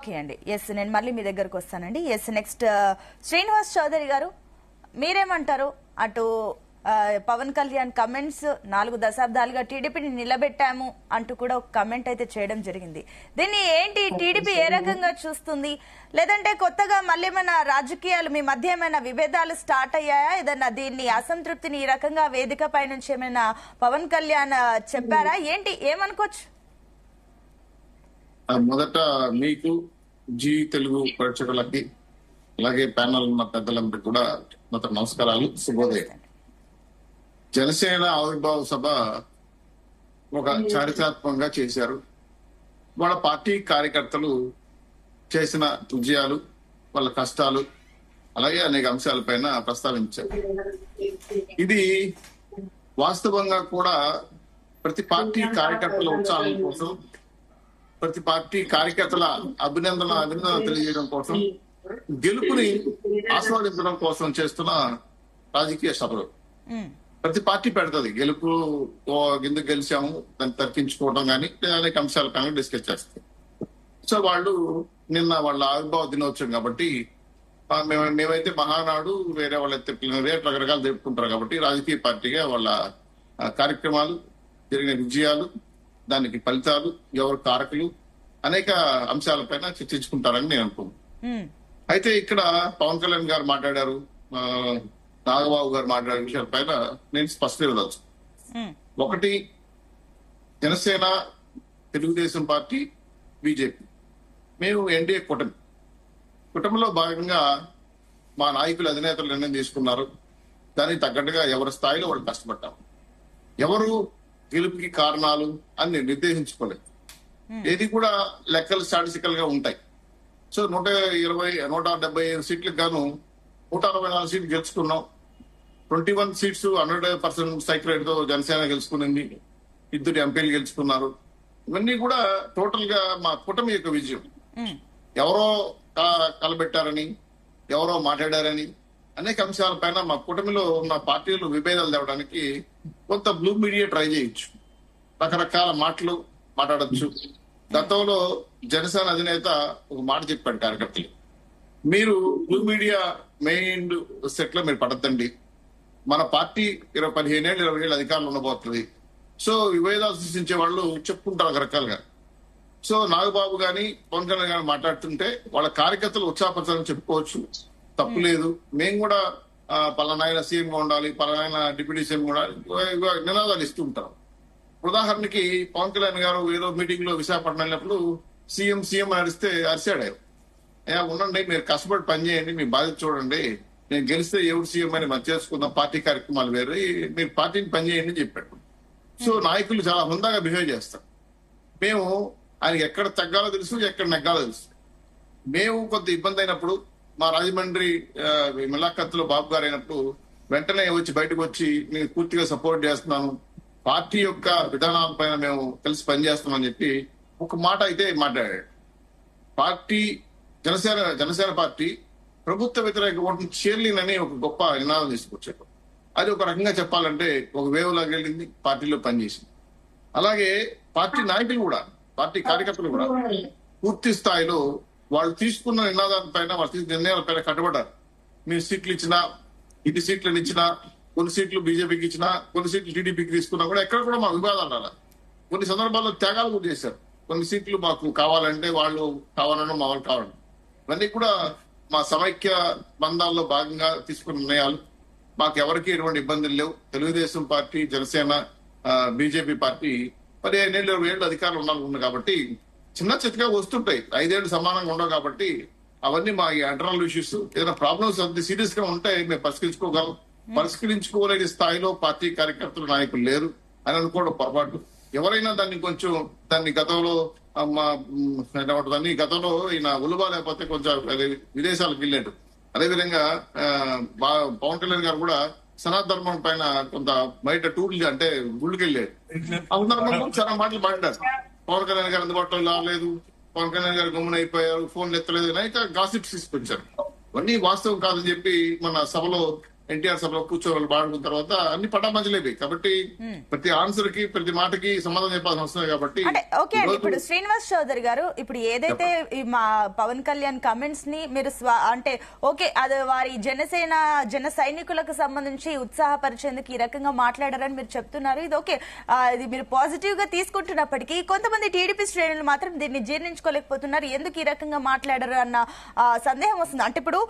Okay అండి. Yes, నేను మళ్ళీ మీ దగ్గరకు వస్తానండి. ఎస్, నెక్స్ట్ శ్రీనివాస్ చౌదరి గారు, మీరేమంటారు? అటు పవన్ కళ్యాణ్ కమెంట్స్ 4 దశాబ్దాలుగా టీడీపీని నిలబెట్టాము అంటూ కూడా ఒక కమెంట్ అయితే చేయడం జరిగింది. దీన్ని ఏంటి టీడీపీ ఏ రకంగా చూస్తుంది? లేదంటే కొత్తగా మళ్ళీ ఏమైనా రాజకీయాలు మీ మధ్య ఏమైనా విభేదాలు స్టార్ట్ అయ్యాయా? ఏదన్నా దీన్ని అసంతృప్తిని ఈ రకంగా వేదిక పై నుంచి ఏమైనా పవన్ కళ్యాణ్ చెప్పారా? ఏంటి ఏమనుకోవచ్చు? మొదట మీకు జీ తెలుగు ప్రేక్షకులకి అలాగే ప్యానల్ ఉన్న పెద్దలందరికీ కూడా మొదట నమస్కారాలు, శుభోదయం. జనసేన ఆవిర్భావ సభ ఒక చారిత్రాత్మకంగా చేశారు. వాళ్ళ పార్టీ కార్యకర్తలు చేసిన విజయాలు, వాళ్ళ కష్టాలు, అలాగే అనేక అంశాలపైన ప్రస్తావించారు. ఇది వాస్తవంగా కూడా ప్రతి పార్టీ కార్యకర్తల ఉత్సాహం కోసం, ప్రతి పార్టీ కార్యకర్తల అభినందన తెలియజేయడం కోసం, గెలుపుని ఆస్వాదించడం కోసం చేస్తున్న రాజకీయ సభలు. ప్రతి పార్టీ పెడుతుంది గెలుపు, ఎందుకు గెలిచాము దాన్ని తర్కించుకోవడం కానీ అనేక అంశాల పైన డిస్కస్ చేస్తారు. సో వాళ్ళు నిన్న వాళ్ళ ఆవిర్భావ దినోత్సవం కాబట్టి మేమైతే మహానాడు, వేరే వాళ్ళైతే రకరకాలు జరుపుకుంటారు కాబట్టి రాజకీయ పార్టీగా వాళ్ళ కార్యక్రమాలు, జరిగిన విజయాలు, దానికి ఫలితాలు, ఎవరు కారకులు, అనేక అంశాలపైన చర్చించుకుంటారని నేను అనుకుంటున్నాను. అయితే ఇక్కడ పవన్ కళ్యాణ్ గారు మాట్లాడారు, నాగబాబు గారు మాట్లాడే విషయాలపైన నేను స్పష్టత ఇవ్వచ్చు. ఒకటి, జనసేన, తెలుగుదేశం పార్టీ, బీజేపీ మేము ఎన్డీఏ కుటుంబంలో భాగంగా మా నాయకులు, అధినేతలు నిర్ణయం తీసుకున్నారు. దానికి తగ్గట్టుగా ఎవరి స్థాయిలో వాళ్ళు కష్టపడ్డారు. ఎవరు గెలుపుకి కారణాలు అని నిర్దేశించుకోలేదు. ఏది కూడా లెక్కలు స్టాటిస్టికల్ గా ఉంటాయి. సో 175 సీట్లకు గాను 164 సీట్లు గెలుచుకున్నాం. 21 సీట్స్ 100% సైకిల్ రేట్ తో జనసేన గెలుచుకునింది. 2 ఎంపీలు గెలుచుకున్నారు. ఇవన్నీ కూడా టోటల్ గా మా కూటమి యొక్క విజయం. ఎవరో కలబెట్టారని, ఎవరో మాట్లాడారని అనేక అంశాలపైన మా కూటమిలో ఉన్న పార్టీలు విభేదాలు తేవడానికి కొంత బ్లూ మీడియా ట్రై చేయొచ్చు, రకరకాల మాటలు మాట్లాడచ్చు. గతంలో జనసేన అధినేత ఒక మాట చెప్పాడు కార్యకర్తలు, మీరు బ్లూ మీడియా మెయిన్ సెట్ లో మీరు పడద్దండి, మన పార్టీ 15 ఏళ్ళు 20 ఏళ్ళు అధికారంలో ఉండబోతుంది. సో విభేదాలు సృష్టించే వాళ్ళు చెప్పుకుంటారు రకరకాలుగా. సో నాగబాబు గాని పవన్ కళ్యాణ్ గాని మాట్లాడుతుంటే వాళ్ళ కార్యకర్తలు ఉత్సాహపరచాలని చెప్పుకోవచ్చు, తప్పు లేదు. మేము కూడా పలానాయన సీఎం గా ఉండాలి, పలానాయన డిప్యూటీ సీఎం కూడా నినాదాలు ఇస్తూ ఉంటాం. ఉదాహరణకి పవన్ కళ్యాణ్ గారు ఏదో మీటింగ్ లో విశాఖపట్నం వెళ్ళినప్పుడు సీఎం అరిస్తే అరిశాడు. ఉండండి, మీరు కష్టపడి పనిచేయండి, మీ బాధ్యత చూడండి, నేను గెలిస్తే ఎవరు సీఎం అని మనం చేసుకుందాం, పార్టీ కార్యక్రమాలు వేరు, మీరు పార్టీని పనిచేయండి అని చెప్పాడు. సో నాయకులు చాలా హుందాగా బిహేవ్ చేస్తారు. మేము ఆయనకి ఎక్కడ తగ్గాలో తెలుసు, ఎక్కడ నెగ్గాలో తెలుసు. మేము కొంత ఇబ్బంది అయినప్పుడు, మా రాజమండ్రి మిలాఖత్తులో బాబు గారు అయినప్పుడు వెంటనే బయటకు వచ్చి నేను పూర్తిగా సపోర్ట్ చేస్తున్నాను, పార్టీ యొక్క విధానాలపైన మేము కలిసి పనిచేస్తామని చెప్పి ఒక మాట అయితే మాట్లాడాడు. పార్టీ జనసేన పార్టీ ప్రభుత్వ వ్యతిరేక ఓటును చీరలేనని ఒక గొప్ప నినాదం తీసుకొచ్చాడు. అది ఒక రకంగా చెప్పాలంటే ఒక వేవ్ లాగా వెళ్ళింది, పార్టీలో పనిచేసింది. అలాగే పార్టీ నాయకులు కూడా, పార్టీ కార్యకర్తలు కూడా పూర్తి స్థాయిలో వాళ్ళు తీసుకున్న నినాదాలపైన, వాళ్ళు తీసుకున్న నిర్ణయాలపైన కట్టుబడ్డారు. మీరు సీట్లు ఇచ్చినా, ఇటు సీట్లను ఇచ్చినా, కొన్ని సీట్లు బీజేపీకి ఇచ్చినా, కొన్ని సీట్లు టీడీపీకి తీసుకున్నా కూడా ఎక్కడ కూడా మా వివాదాలు రాలా. కొన్ని సందర్భాల్లో త్యాగాలు కూడా చేశారు. కొన్ని సీట్లు మాకు కావాలంటే వాళ్ళు కావాలన్నా మా వాళ్ళు కావాలంటే, ఇవన్నీ కూడా మా సమైక్య బంధాల్లో భాగంగా తీసుకున్న నిర్ణయాలు. మాకు ఎవరికి ఎటువంటి ఇబ్బందులు లేవు. Telugu Desam party, Janasena, BJP party 15 ఏళ్ళు 20 ఏళ్ళు అధికారులు ఉండాలనుకున్నాయి కాబట్టి చిన్న చిత్తగా వస్తుంటాయి. 5 ఏళ్ళు సమానంగా ఉండవు కాబట్టి అవన్నీ మా ఇంటర్నల్ ఇష్యూస్. ఏదైనా ప్రాబ్లమ్స్ అంత సీరియస్ గా ఉంటే మేము పరిష్కరించుకోగలం. పరిష్కరించుకోలేని స్థాయిలో పార్టీ కార్యకర్తలు, నాయకులు లేరు అని అనుకోవడం పొరపాటు. ఎవరైనా దాన్ని గతంలో ఈయన ఉలుబా లేకపోతే కొంచెం విదేశాలకు వెళ్ళాడు. అదేవిధంగా పవన్ కళ్యాణ్ గారు కూడా సనాతన పైన కొంత బయట టూర్లు అంటే గుళ్ళకి వెళ్ళాడు. ఆ సందర్భంలో చాలా మాటలు మాట్లాడారు. పవన్ కళ్యాణ్ గారు అందుబాటులో రాలేదు, పవన్ కళ్యాణ్ గారు గమ్మున అయిపోయారు, ఫోన్లు ఎత్తలేదు, అనేక గాసిప్స్ తీసుకొచ్చారు. ఇవన్నీ వాస్తవం కాదని చెప్పి మన సభలో ఎన్టీఆర్ సభలో కూర్చొని వాళ్ళు మాట్లాడుకున్న తర్వాత అన్ని పటాపంచలేవి. కాబట్టి ప్రతి ఆన్సర్ కి ప్రతి మాటకి సమాధానం చెప్పాల్సిన అవసరం లేదు. కాబట్టి అంటే ఓకే అండి, ఇప్పుడు శ్రీనివాస్ చౌదరి గారు ఇప్పుడు ఏదైతే ఈ మా పవన్ కళ్యాణ్ కమెంట్స్ ని మీరు అంటే ఓకే అది వారి జన సైనికులకు సంబంధించి ఉత్సాహపరిచేందుకు ఈ రకంగా మాట్లాడారని మీరు చెప్తున్నారు. ఇది ఓకే, ఇది మీరు పాజిటివ్ గా తీసుకుంటున్నప్పటికీ కొంతమంది టీడీపీ శ్రేణులు మాత్రం దీన్ని జీర్ణించుకోలేకపోతున్నారు. ఎందుకు ఈ రకంగా మాట్లాడారు అన్న సందేహం వస్తుంది. అంటే ఇప్పుడు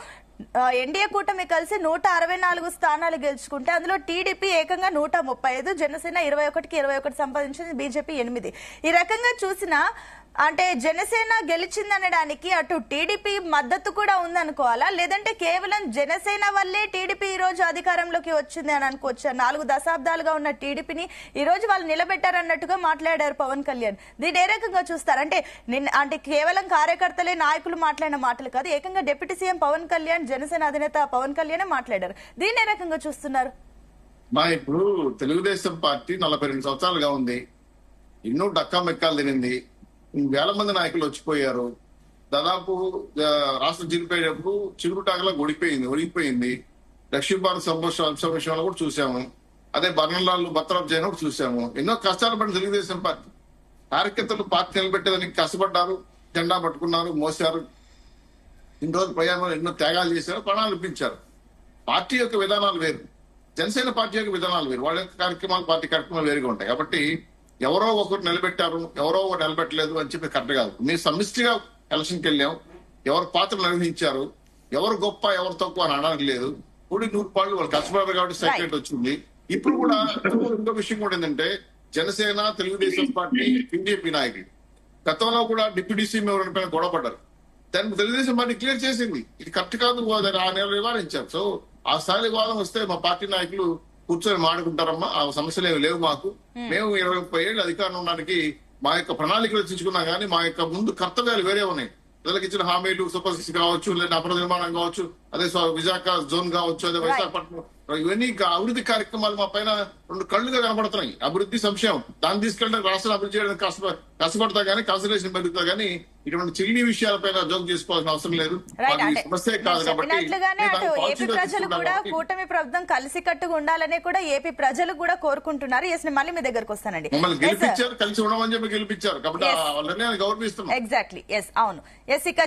ఎన్డీఏ కూటమి కలిసి 164 స్థానాలు గెలుచుకుంటే అందులో టీడీపీ ఏకంగా 135, జనసేన 21కి 21 సంపాదించింది, బీజేపీ 8. ఈ రకంగా చూసినా అంటే జనసేన గెలిచిందనడానికి అటు టీడీపీ మద్దతు కూడా ఉందనుకోవాలా, లేదంటే కేవలం జనసేన వల్లే టీడీపీ ఈ రోజు అధికారంలోకి వచ్చింది అని అనుకోవచ్చా? 4 దశాబ్దాలుగా ఉన్న టీడీపీని ఈ రోజు వాళ్ళు నిలబెట్టారన్నట్టుగా మాట్లాడారు పవన్ కళ్యాణ్. దీన్ని ఏ రకంగా చూస్తారు? అంటే కేవలం కార్యకర్తలే నాయకులు మాట్లాడిన మాటలు కాదు, ఏకంగా డిప్యూటీ సీఎం పవన్ కళ్యాణ్, జనసేన అధినేత పవన్ కళ్యాణ్ మాట్లాడారు. దీన్ని ఏ రకంగా చూస్తున్నారు? ఇప్పుడు తెలుగుదేశం పార్టీ 42 సంవత్సరాలుగా ఉంది, ఎన్నో డక్కా మెక్కాలు తినింది, వేల మంది నాయకులు వచ్చిపోయారు. దాదాపు రాష్ట్రం చిరిపోయేటప్పుడు చిగురుటాకలా ఒడిగిపోయింది. దక్షిణ భారత అంశం విషయంలో కూడా చూసాము. అదే బర్ణంలాల్ బర్తరఫ్ చేయడం చూసాము. ఎన్నో కష్టాలు పడిన తెలుగుదేశం పార్టీ కార్యకర్తలు పార్టీ నిలబెట్టేదానికి కష్టపడ్డారు, జెండా పట్టుకున్నారు, మోసారు. ఇన్ని రోజులు ప్రయాణంలో ఎన్నో త్యాగాలు చేశారు, ప్రాణాలు ఇప్పించారు. పార్టీ యొక్క విధానాలు వేరు, జనసేన పార్టీ యొక్క విధానాలు వేరు, వాళ్ళ యొక్క కార్యక్రమాలు పార్టీ కార్యక్రమాలు వేరుగా ఉంటాయి. కాబట్టి ఎవరో ఒకరు నిలబెట్టారు, ఎవరో ఒకరు నిలబెట్టలేదు అని చెప్పి కరెక్ట్ కాదు. మీరు సమిష్టిగా ఎలక్షన్కి వెళ్ళాం, ఎవరు పాత్ర నిర్వహించారు, ఎవరు గొప్ప ఎవరు తక్కువ అని అనడానికి లేదు. కూడి 100 పాళ్ళు వాళ్ళు కష్టపడారు కాబట్టి సెక్రటరీ వచ్చింది. ఇప్పుడు కూడా ఇంకో విషయం కూడా ఏంటంటే జనసేన, తెలుగుదేశం పార్టీ, బీజేపీ నాయకులు గతంలో కూడా డిప్యూటీ సీఎం ఎవరి పైన గొడవ పడ్డారు. దాన్ని తెలుగుదేశం పార్టీ క్లియర్ చేసింది, ఇది కరెక్ట్ కాదు, ఆ నెల నివారించారు. సో ఆ స్థాయి వివాదం వస్తే మా పార్టీ నాయకులు కూర్చొని మాడుకుంటారమ్మా, ఆ సమస్యలు ఏమి లేవు మాకు. మేము 20-30 ఏళ్ళు అధికారం ఉండడానికి మా యొక్క ప్రణాళికలు రచించుకున్నాం, కానీ మా యొక్క ముందు కర్తవ్యాలు వేరే ఉన్నాయి. ప్రజలకు ఇచ్చిన హామీలు సూపర్ 6 కావచ్చు, లేదా అపర నిర్మాణం కావచ్చు, అదే విశాఖ జోన్ కావచ్చు, అదే విశాఖపట్నం, ఇవన్నీ అభివృద్ధి కార్యక్రమాలు మా పైన 2 కళ్ళుగా కనబడుతున్నాయి. అభివృద్ధి, సంక్షేమం, దాన్ని తీసుకెళ్ళడానికి రాష్ట్రాన్ని అభివృద్ధి చేయడానికి కష్టపడతా కానీ కాన్సన్ట్రేషన్ పెరుగుతా కానీ ఇటువంటి చిల్లి విషయాలపైన జోక్ చేసుకోవాల్సిన అవసరం లేదు. సమస్య కాదు. కాబట్టి ఏపీ ప్రజలు కూడా కూటమి ప్రభుత్వం కలిసి కట్టుగా ఉండాలని కూడా ఏపీ ప్రజలు కూడా కోరుకుంటున్నారు. ఎస్, మళ్ళీ మీ దగ్గరకు వస్తానండి. మమ్మల్ని గెలిపించారు, కలిసి ఉండమని చెప్పి గెలిపించారు, కాబట్టి వాళ్ళని గౌరవిస్తున్నాం. ఎగ్జాక్ట్లీ, ఎస్, అవును. ఎస్, ఇక